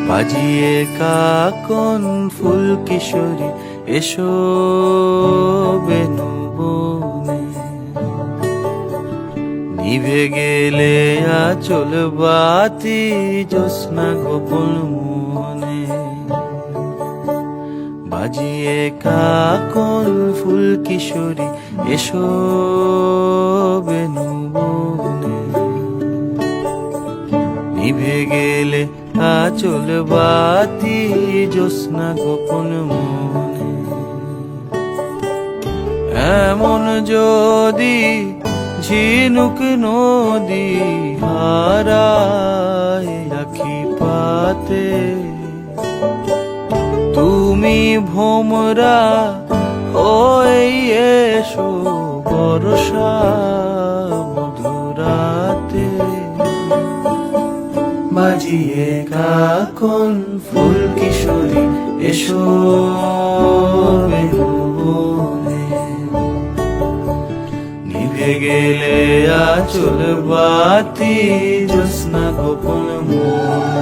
বাজিয়ে কাকন ফুল কিশোরী এসো বেনু বনে, নিভে গেলে আচল বাতি জ্যোৎস্না গোপন মনে। বাজিয়ে কাকন ফুল কিশোরী এসো বেনু বনে, নিভে গেলে আচল বাতি জ্যোৎস্না গোপন মনে। এমন যদি ঝিনুক নদী হারায় আখি পাতে, তুমি ভোমরা হয়ে এসো বর্ষা মধুরাতে। বাজিয়ে কাকন ফুল কিশোরী এসো বেনু বনে, নিভে গেলে আচল বাতি জ্যোৎস্না গোপন মনে।